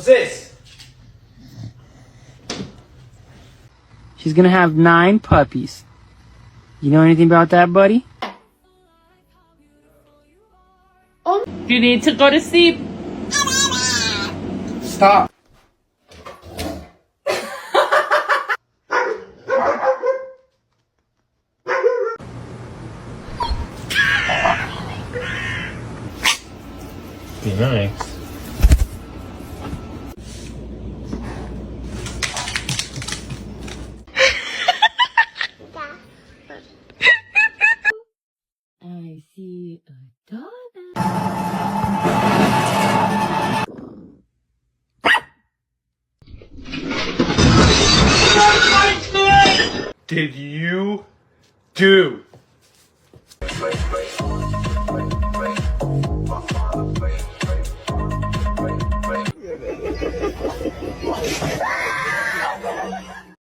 What's this? She's gonna have 9 puppies. You know anything about that, buddy? You need to go to sleep. Stop. Be nice. I see a donut. Did you do